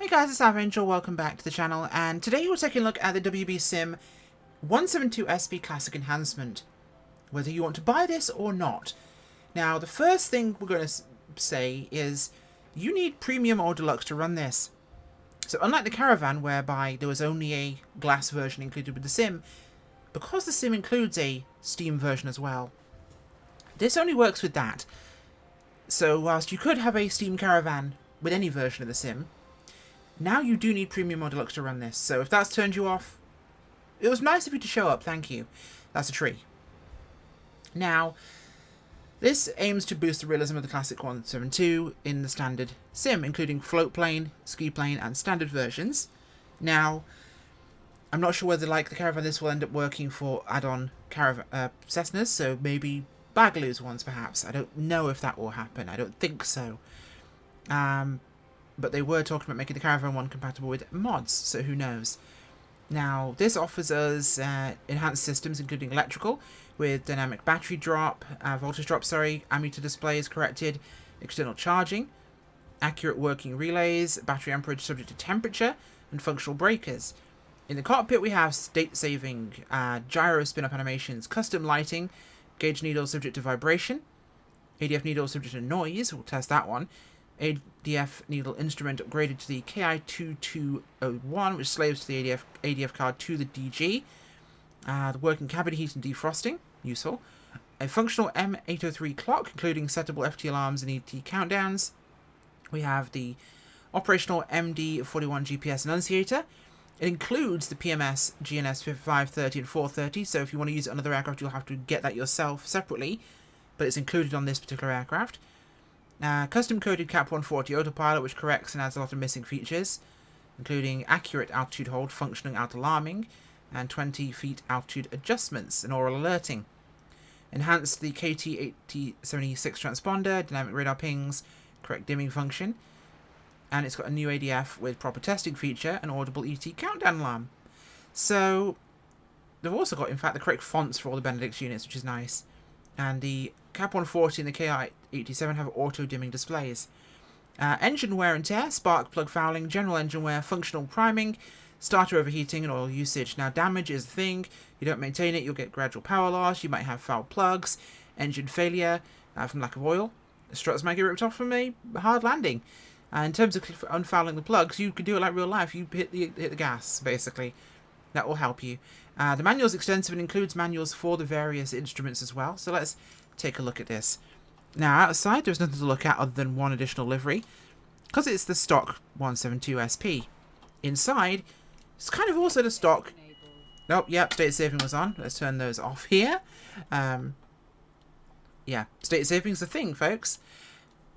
Hey guys, it's Angel. Welcome back to the channel, and today we're taking a look at the WB Sim 172 SP Classic Enhancement, whether you want to buy this or not. Now, the first thing we're going to say is you need Premium or Deluxe to run this. So unlike the Caravan, whereby there was only a glass version included with the Sim, because the Sim includes a Steam version as well, this only works with that. So whilst you could have a Steam Caravan with any version of the Sim, now you do need Premium or Deluxe to run this. So if that's turned you off, it was nice of you to show up, thank you. That's a tree. Now, this aims to boost the realism of the classic 172 in the standard Sim, including float plane, ski plane, and standard versions. Now, I'm not sure whether, like the Caravan, this will end up working for add-on Cessnas, so maybe Bagaloos ones perhaps. I don't know if that will happen. I don't think so. But they were talking about making the Caravan one compatible with mods, so who knows. Now, this offers us enhanced systems, including electrical, with dynamic battery drop, voltage drop, ammeter displays corrected, external charging, accurate working relays, battery amperage subject to temperature, and functional breakers. In the cockpit, we have state-saving gyro spin-up animations, custom lighting, gauge needle subject to vibration, ADF needle subject to noise, we'll test that one, ADF needle instrument upgraded to the KI2201, which slaves to the ADF card to the DG. The working cabin heat and defrosting, useful. A functional M803 clock, including settable FT alarms and ET countdowns. We have the operational MD41 GPS annunciator. It includes the PMS GNS 530 and 430, so if you want to use it on another aircraft, you'll have to get that yourself separately, but it's included on this particular aircraft. Custom-coded Cap 140 autopilot, which corrects and adds a lot of missing features, including accurate altitude hold, functioning out alarming, and 20 feet altitude adjustments and aural alerting. Enhanced the KT-8076 transponder, dynamic radar pings, correct dimming function, and it's got a new ADF with proper testing feature and audible ET countdown alarm. So, they've also got, in fact, the correct fonts for all the Benedict's units, which is nice. And the Cap 140 and the KI-87 have auto-dimming displays. Engine wear and tear, spark plug fouling, general engine wear, functional priming, starter overheating, and oil usage. Now, damage is the thing. You don't maintain it, you'll get gradual power loss. You might have foul plugs, engine failure from lack of oil. The struts might get ripped off from a hard landing. In terms of unfouling the plugs, you can do it like real life. You hit the gas, basically. That will help you. The manual is extensive and includes manuals for the various instruments as well. So let's take a look at this. Now, outside, there's nothing to look at other than one additional livery, because it's the stock 172 SP. Inside, it's kind of also the stock... Nope, yep, state saving was on. Let's turn those off here. Yeah, state saving is the thing, folks.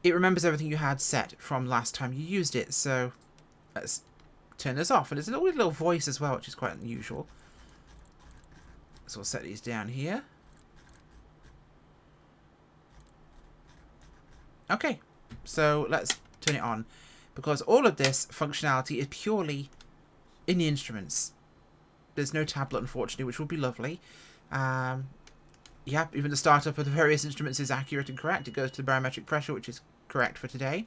It remembers everything you had set from last time you used it, so let's turn this off. And there's a little voice as well, which is quite unusual. So we'll set these down here. Okay, so let's turn it on, because all of this functionality is purely in the instruments. There's no tablet, unfortunately, which would be lovely. Yeah, even the startup of the various instruments is accurate and correct. It goes to the barometric pressure, which is correct for today.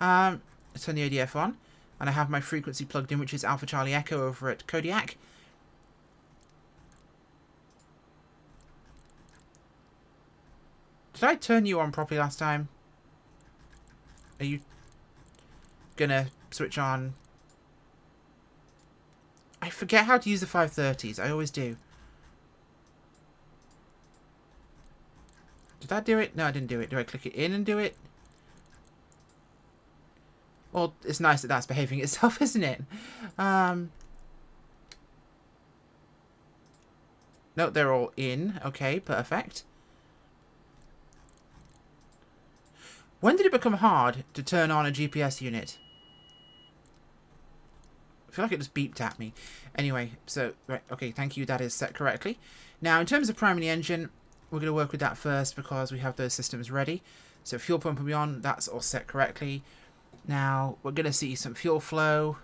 Let's turn the ADF on, and I have my frequency plugged in, which is Alpha Charlie Echo over at Kodiak. Did I turn you on properly last time? Are you gonna switch on? I forget how to use the 530s. I always do. Did that do it? No, I didn't do it. Do I click it in and do it? Well, it's nice that that's behaving itself, isn't it? No, they're all in. Okay, perfect. When did it become hard to turn on a GPS unit? I feel like it just beeped at me. Anyway, so, right, okay, thank you, that is set correctly. Now, in terms of priming the engine, we're going to work with that first because we have those systems ready. So fuel pump will be on, that's all set correctly. Now, we're going to see some fuel flow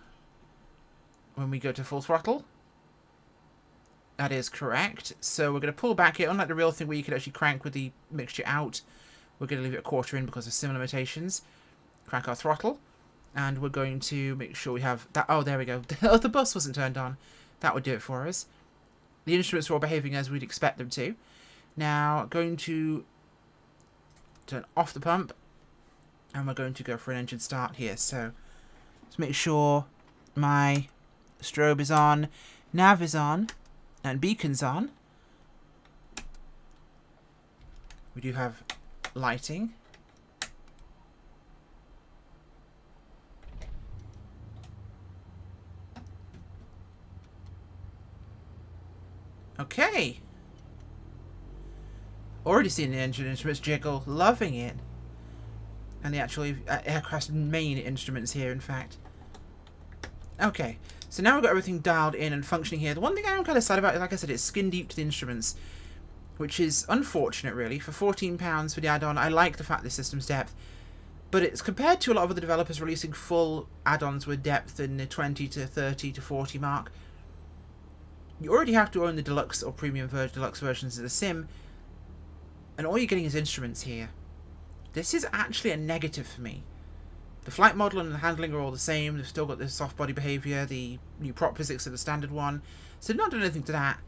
when we go to full throttle. That is correct. So we're going to pull back here, unlike the real thing where you could actually crank with the mixture out. We're going to leave it a quarter in because of sim limitations. Crank our throttle. And we're going to make sure we have that. Oh, there we go. Oh, the bus wasn't turned on. That would do it for us. The instruments are all behaving as we'd expect them to. Now, going to turn off the pump. And we're going to go for an engine start here. So, let's make sure my strobe is on, nav is on, and beacon's on. We do have lighting. Okay. Already seen the engine instruments jiggle. Loving it. And the actual aircraft's main instruments here, in fact. Okay. So now we've got everything dialed in and functioning here. The one thing I'm kind of sad about, like I said, it's skin deep to the instruments, which is unfortunate, really. For £14 for the add-on, I like the fact the system's depth. But it's compared to a lot of other developers releasing full add-ons with depth in the 20 to 30 to 40 mark. You already have to own the Deluxe or Premium Deluxe versions of the sim, and all you're getting is instruments here. This is actually a negative for me. The flight model and the handling are all the same. They've still got the soft body behaviour, the new prop physics of the standard one, so they've not done anything to that.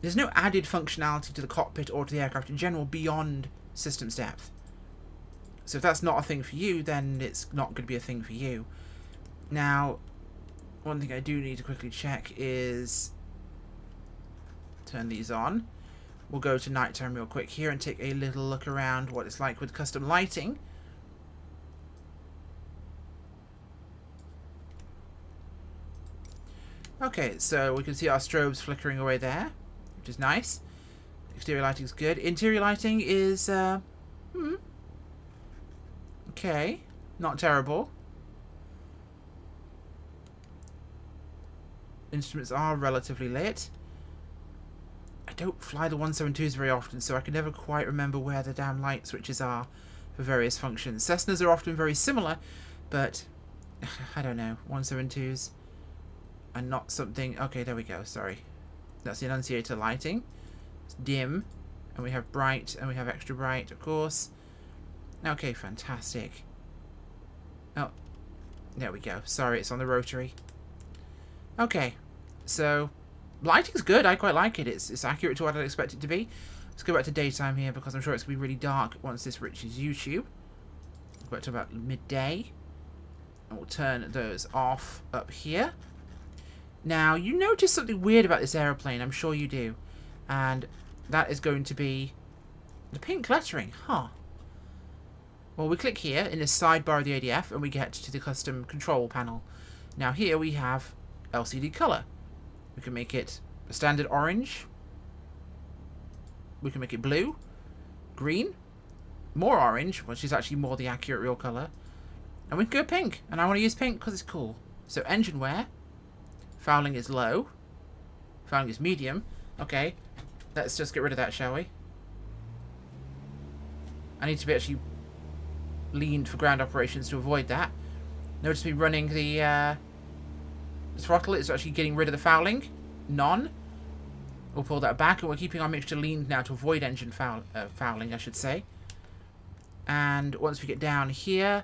There's no added functionality to the cockpit or to the aircraft in general beyond systems depth. So if that's not a thing for you, then it's not going to be a thing for you. Now, one thing I do need to quickly check is turn these on. We'll go to nighttime real quick here and take a little look around what it's like with custom lighting. Okay, so we can see our strobes flickering away there, which is nice. Exterior lighting is good. Interior lighting is, okay, not terrible. Instruments are relatively lit. I don't fly the 172s very often, so I can never quite remember where the damn light switches are for various functions. Cessnas are often very similar, but I don't know. 172s are not something... Okay, there we go. Sorry. That's the annunciator lighting. It's dim, and we have bright, and we have extra bright, of course. Okay, fantastic. Oh, there we go. Sorry, it's on the rotary. Okay, so... lighting's good. I quite like it. It's accurate to what I'd expect it to be. Let's go back to daytime here because I'm sure it's going to be really dark once this reaches YouTube. Go back to about midday. And we'll turn those off up here. Now, you notice something weird about this aeroplane. I'm sure you do. And that is going to be the pink lettering. Huh. Well, we click here in the sidebar of the ADF and we get to the custom control panel. Now, here we have LCD color. We can make it a standard orange. We can make it blue, green, more orange, which is actually more the accurate real colour. And we can go pink. And I want to use pink because it's cool. So engine wear. Fouling is low. Fouling is medium. Okay. Let's just get rid of that, shall we? I need to be actually leaned for ground operations to avoid that. Notice me running the throttle. It's actually getting rid of the fouling. None. We'll pull that back, and we're keeping our mixture leaned now to avoid engine fouling, I should say. And once we get down here,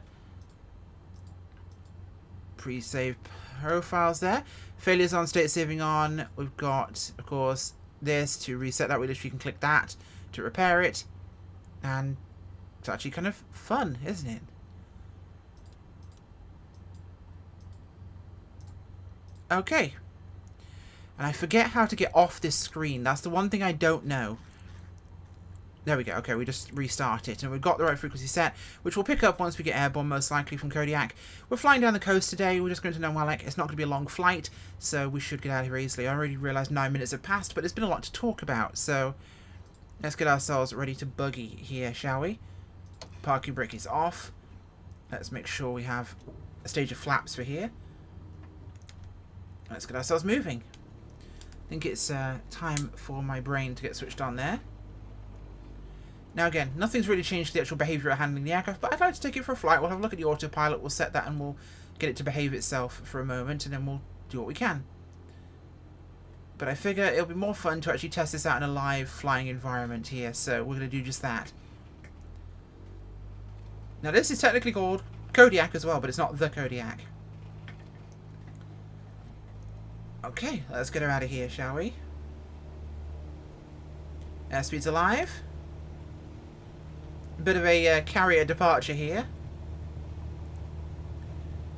pre-save profiles there. Failures on, state saving on. We've got, of course, this to reset that. We literally can click that to repair it. And it's actually kind of fun, isn't it? Okay. And I forget how to get off this screen. That's the one thing I don't know. There we go. Okay, we just restart it. And we've got the right frequency set, which we'll pick up once we get airborne, most likely from Kodiak. We're flying down the coast today. We're just going to Nowalek. It's not going to be a long flight, so we should get out of here easily. I already realised 9 minutes have passed, but there's been a lot to talk about. So let's get ourselves ready to buggy here, shall we? Parking brake is off. Let's make sure we have a stage of flaps for here. Let's get ourselves moving. I think it's time for my brain to get switched on there. Now again, nothing's really changed to the actual behaviour of handling the aircraft, but I'd like to take it for a flight. We'll have a look at the autopilot, we'll set that, and we'll get it to behave itself for a moment, and then we'll do what we can. But I figure it'll be more fun to actually test this out in a live flying environment here, so we're going to do just that. Now this is technically called Kodiak as well, but it's not the Kodiak. Okay, let's get her out of here, shall we? Airspeed's alive. Bit of a carrier departure here.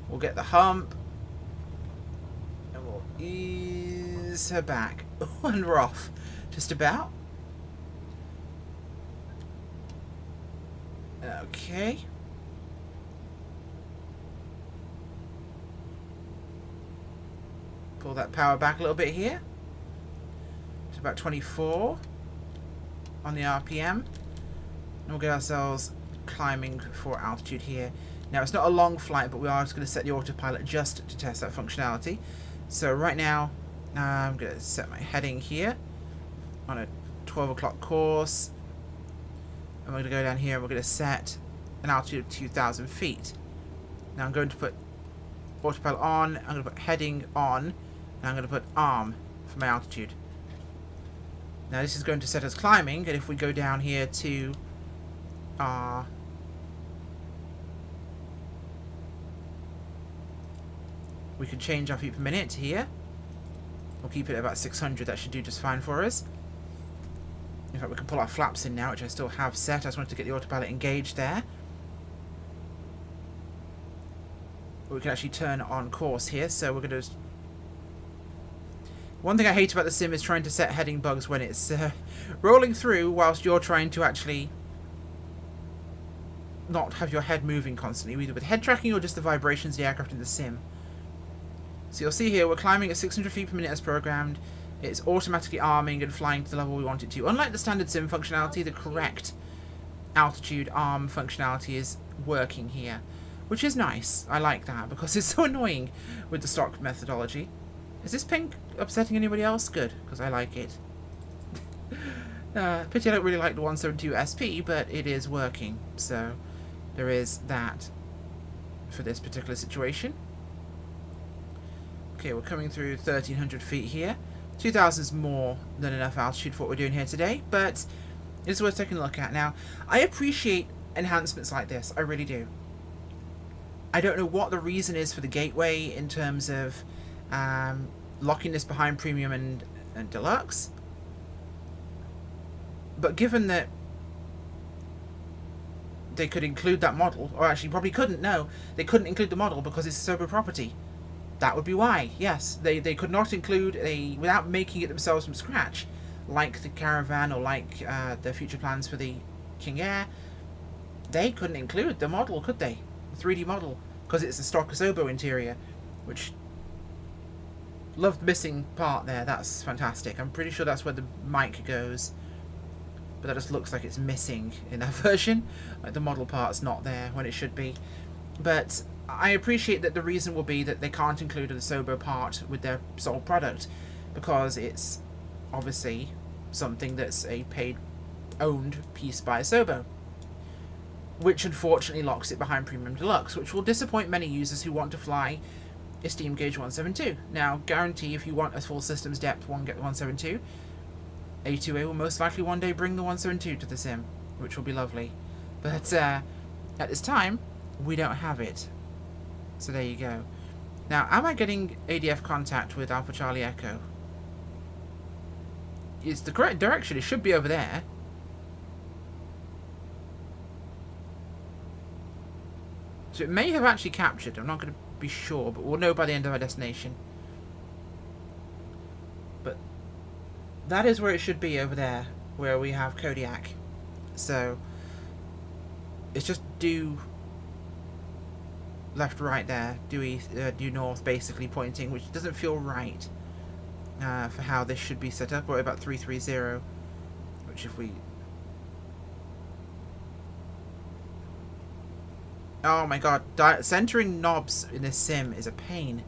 We'll get the hump. And we'll ease her back. And we're off. Just about. Okay. Pull that power back a little bit here. It's about 24 on the RPM. And we'll get ourselves climbing for altitude here. Now, it's not a long flight, but we are just going to set the autopilot just to test that functionality. So right now, I'm going to set my heading here on a 12 o'clock course. And we're going to go down here and we're going to set an altitude of 2,000 feet. Now I'm going to put autopilot on, I'm going to put heading on, and I'm going to put arm for my altitude. Now this is going to set us climbing, and if we go down here to our we can change our feet per minute here. We'll keep it at about 600, that should do just fine for us. In fact, we can pull our flaps in now, which I still have set. I just wanted to get the autopilot engaged there. But we can actually turn on course here, so we're going to... One thing I hate about the sim is trying to set heading bugs when it's rolling through whilst you're trying to actually not have your head moving constantly, either with head tracking or just the vibrations of the aircraft in the sim. So you'll see here, we're climbing at 600 feet per minute as programmed. It's automatically arming and flying to the level we want it to. Unlike the standard sim functionality, the correct altitude arm functionality is working here, which is nice. I like that because it's so annoying with the stock methodology. Is this pink upsetting anybody else? Good, because I like it. Pity I don't really like the 172 SP, but it is working. So there is that for this particular situation. Okay, we're coming through 1,300 feet here. 2,000 is more than enough altitude for what we're doing here today, but it's worth taking a look at. Now, I appreciate enhancements like this. I really do. I don't know what the reason is for the gateway in terms of locking this behind Premium and Deluxe. But given that they could include that model, or actually probably couldn't, no. They couldn't include the model because it's a sober property. That would be why, yes. They could not include without making it themselves from scratch, like the Caravan or like their future plans for the King Air. They couldn't include the model, could they? The 3D model, because it's a stock Asobo interior, which... Love the missing part there, that's fantastic. I'm pretty sure that's where the mic goes. But that just looks like it's missing in that version. Like the model part's not there when it should be. But I appreciate that the reason will be that they can't include the Asobo part with their sole product, because it's obviously something that's a paid owned piece by Asobo, which unfortunately locks it behind Premium Deluxe, which will disappoint many users who want to fly a Steam Gauge 172. Now, guarantee if you want a full systems depth one, get the 172. A2A will most likely one day bring the 172 to the sim, which will be lovely. But at this time, we don't have it. So there you go. Now, am I getting ADF contact with Alpha Charlie Echo? It's the correct direction. It should be over there. So it may have actually captured. I'm not going to be sure, but we'll know by the end of our destination. But that is where it should be, over there, where we have Kodiak. So it's just due left, right there, due north, basically pointing, which doesn't feel right for how this should be set up. We're about 330, which if we... Oh my god, centering knobs in this sim is a pain.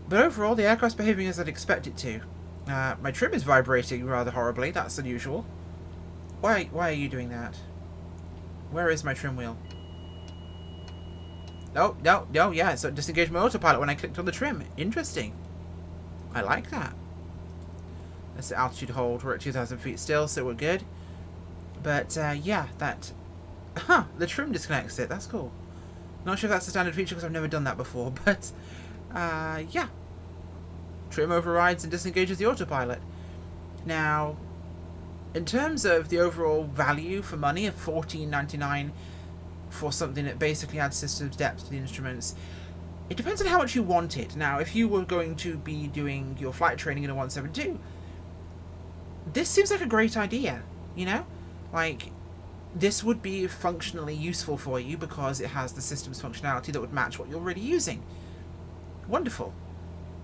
But overall, the aircraft's behaving as I'd expect it to. My trim is vibrating rather horribly, that's unusual. Why are you doing that? Where is my trim wheel? No, yeah, so it disengaged my autopilot when I clicked on the trim. Interesting. I like that. That's the altitude hold. We're at 2,000 feet still, so we're good. But, yeah, that... Huh, the trim disconnects it. That's cool. Not sure if that's a standard feature because I've never done that before, but yeah. Trim overrides and disengages the autopilot. Now, in terms of the overall value for money of $14.99 for something that basically adds systems depth to the instruments, it depends on how much you want it. Now, if you were going to be doing your flight training in a 172, this seems like a great idea, you know? Like, this would be functionally useful for you because it has the system's functionality that would match what you're already using. Wonderful.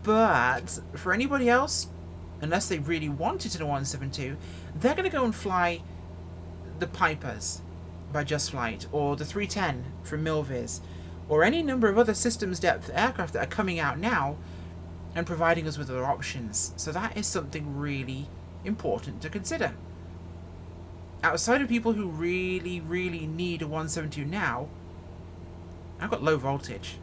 But for anybody else, unless they really want it in a 172, they're going to go and fly the Pipers by Just Flight, or the 310 from Milviz, or any number of other systems depth aircraft that are coming out now and providing us with other options. So that is something really important to consider. Outside of people who really, really need a 172 now, I've got low voltage.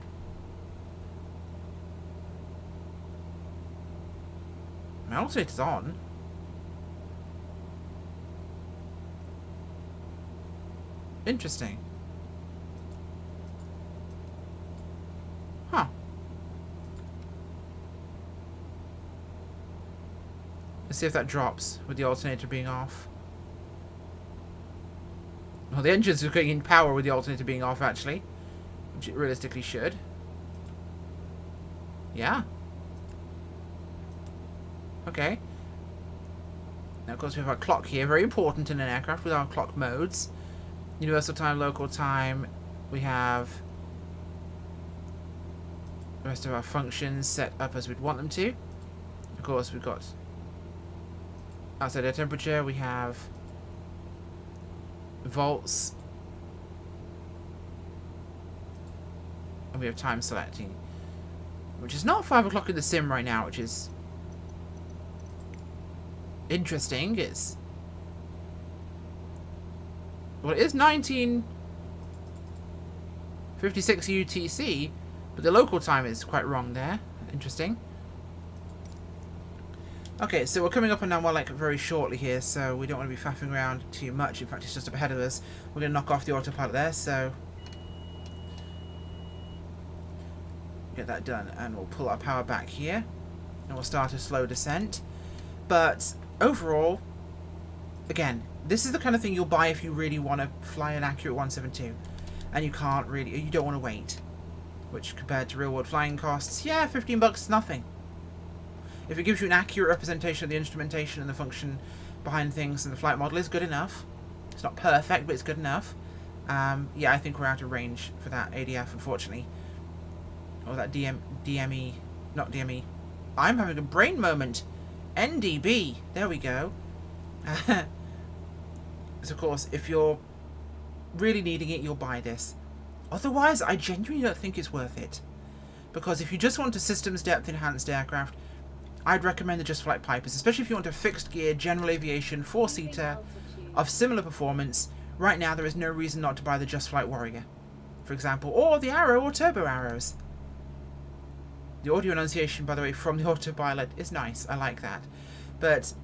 My alternator's on. Interesting. Huh. Let's see if that drops with the alternator being off. Well, the engine's getting power with the alternator being off, actually. Which it realistically should. Yeah. Okay. Now, of course, we have our clock here. Very important in an aircraft with our clock modes. Universal time, local time. We have the rest of our functions set up as we'd want them to. Of course, we've got outside air temperature. We have volts. And we have time selecting. Which is not 5 o'clock in the sim right now, which is interesting. It's, well, it is 1956 UTC, but the local time is quite wrong there. Interesting. Okay, so we're coming up on now, well, like very shortly here, so we don't want to be faffing around too much. In fact, it's just up ahead of us. We're going to knock off the autopilot there, so get that done, and we'll pull our power back here, and we'll start a slow descent. But overall, again, this is the kind of thing you'll buy if you really want to fly an accurate 172, and you can't really, you don't want to wait. Which, compared to real-world flying costs, yeah, $15 is nothing. If it gives you an accurate representation of the instrumentation and the function behind things, and the flight model is good enough. It's not perfect, but it's good enough. Yeah, I think we're out of range for that ADF, unfortunately. Or that DME, not DME. I'm having a brain moment. NDB, there we go. So, of course, if you're really needing it, you'll buy this. Otherwise, I genuinely don't think it's worth it. Because if you just want a systems depth enhanced aircraft, I'd recommend the Just Flight Pipers, especially if you want a fixed gear, general aviation, 4-seater of similar performance. Right now, there is no reason not to buy the Just Flight Warrior, for example, or the Arrow or Turbo Arrows. The audio enunciation, by the way, from the autopilot is nice. I like that. But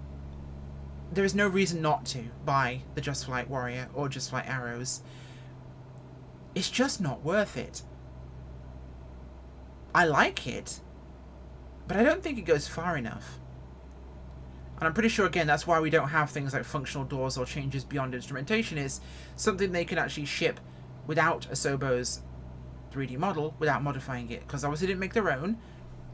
there is no reason not to buy the Just Flight Warrior or Just Flight Arrows. It's just not worth it. I like it, but I don't think it goes far enough. And I'm pretty sure, again, that's why we don't have things like functional doors or changes beyond instrumentation. Is something they can actually ship without a Sobo's 3D model, without modifying it. Because obviously they didn't make their own.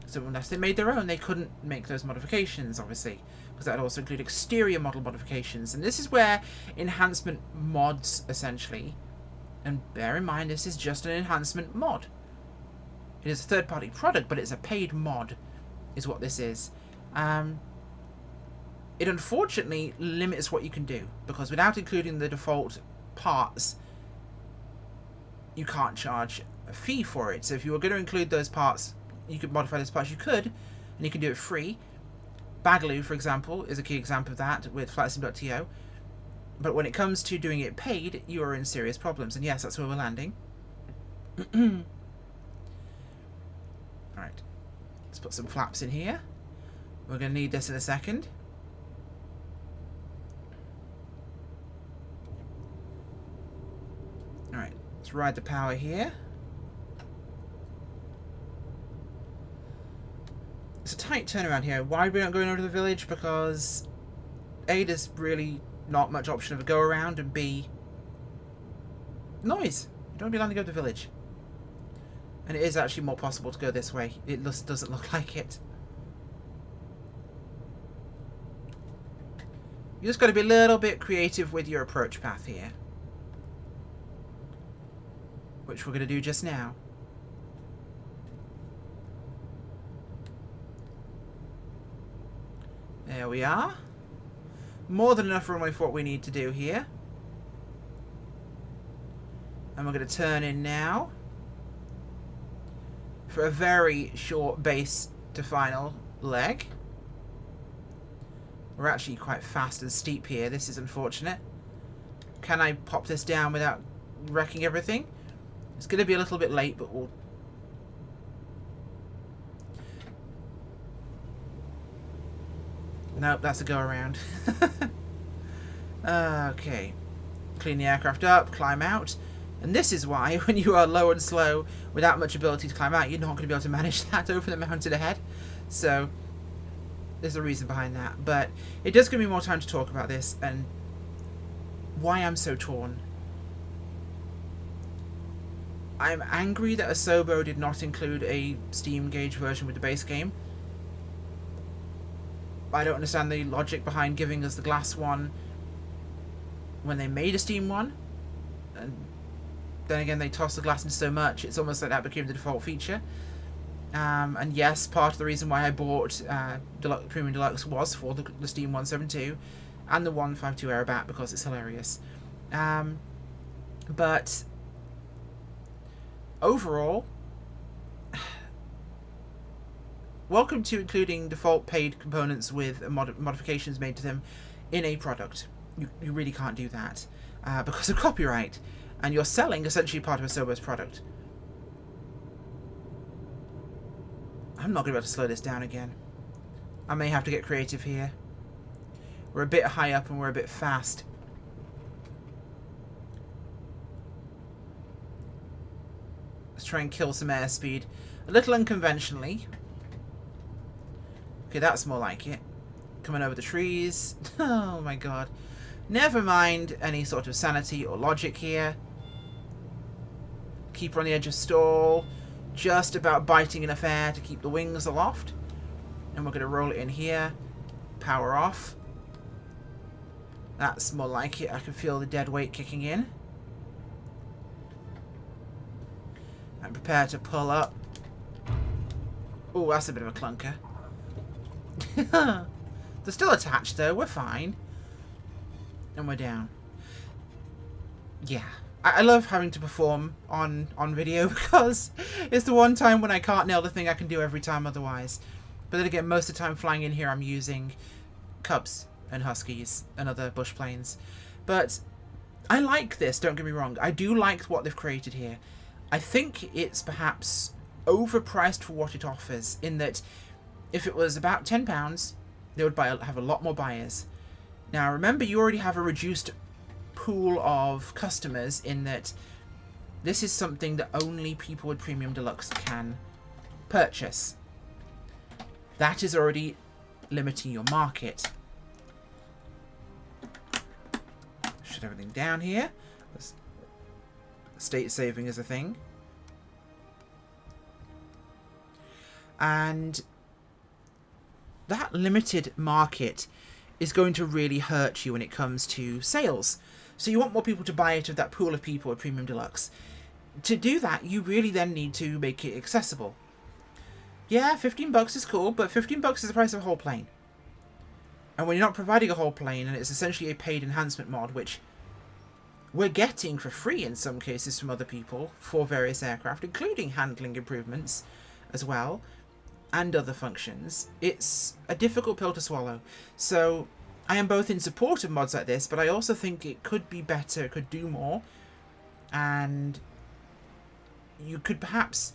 So unless they made their own, they couldn't make those modifications, obviously. Because that would also include exterior model modifications. And this is where enhancement mods, essentially. And bear in mind, this is just an enhancement mod. It is a third-party product, but it's a paid mod, is what this is. It unfortunately limits what you can do, because without including the default parts, you can't charge a fee for it. So if you were going to include those parts, you could modify those parts, you could, and you can do it free. Bagaloo, for example, is a key example of that with flightsim.to. But when it comes to doing it paid, you are in serious problems. And yes, that's where we're landing. Alright. Let's put some flaps in here. We're going to need this in a second. Let's ride the power here. It's a tight turnaround here. Why are we not going over to the village? Because A, there's really not much option of a go around, and B, noise. You don't be allowed to go to the village. And it is actually more possible to go this way. It just doesn't look like it. You just got to be a little bit creative with your approach path here. Which we're going to do just now. There we are. More than enough runway for what we need to do here. And we're going to turn in now for a very short base to final leg. We're actually quite fast and steep here. This is unfortunate. Can I pop this down without wrecking everything? It's going to be a little bit late, but we'll... Nope, that's a go around. Okay. Clean the aircraft up, climb out. And this is why, when you are low and slow, without much ability to climb out, you're not going to be able to manage that over the mountain ahead. So, there's a reason behind that. But it does give me more time to talk about this and why I'm so torn. I'm angry that Asobo did not include a Steam Gauge version with the base game. I don't understand the logic behind giving us the glass one when they made a Steam one. And then again, they tossed the glass in so much, it's almost like that became the default feature. And yes, part of the reason why I bought Deluxe, Premium Deluxe was for the Steam 172 and the 152 Aerobat, because it's hilarious. But overall, welcome to including default paid components with modifications made to them in a product. You really can't do that because of copyright, and you're selling essentially part of Asobo's product. I'm not going to be able to slow this down again. I may have to get creative here. We're a bit high up and we're a bit fast. Let's try and kill some airspeed. A little unconventionally. Okay, that's more like it. Coming over the trees. Oh my god. Never mind any sort of sanity or logic here. Keep her on the edge of stall. Just about biting enough air to keep the wings aloft. And we're going to roll it in here. Power off. That's more like it. I can feel the dead weight kicking in. And prepare to pull up. Oh, that's a bit of a clunker. They're still attached though. We're fine. And we're down. Yeah. I love having to perform on video because it's the one time when I can't nail the thing I can do every time otherwise. But then again, most of the time flying in here I'm using Cubs and Huskies and other bush planes. But I like this, don't get me wrong. I do like what they've created here. I think it's perhaps overpriced for what it offers, in that if it was about £10, they would have a lot more buyers. Now remember, you already have a reduced pool of customers in that this is something that only people with Premium Deluxe can purchase. That is already limiting your market. Shut everything down here. State saving is a thing. And that limited market is going to really hurt you when it comes to sales. So you want more people to buy out of that pool of people with Premium Deluxe. To do that, you really then need to make it accessible. Yeah, $15 is cool, but $15 is the price of a whole plane. And when you're not providing a whole plane, and it's essentially a paid enhancement mod, which we're getting for free in some cases from other people for various aircraft, including handling improvements as well, and other functions, it's a difficult pill to swallow. So I am both in support of mods like this, but I also think it could be better, it could do more, and you could perhaps...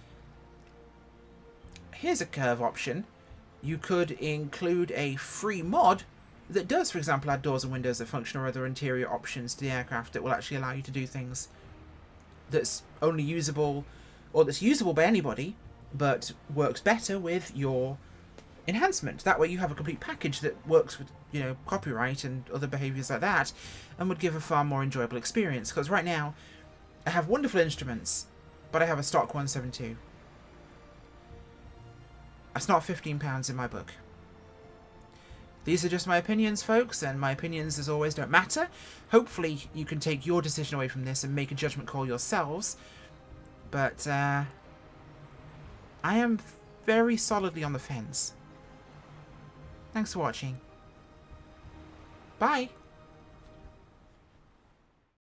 Here's a curve option. You could include a free mod that does, for example, add doors and windows that function, or other interior options to the aircraft that will actually allow you to do things. that's only usable, or that's usable by anybody, but works better with your enhancement. That way you have a complete package that works with, you know, copyright and other behaviours like that, and would give a far more enjoyable experience. Because right now, I have wonderful instruments, but I have a stock 172. That's not £15 in my book. These are just my opinions, folks, and my opinions, as always, don't matter. Hopefully you can take your decision away from this and make a judgment call yourselves. But I am very solidly on the fence. Thanks for watching. Bye!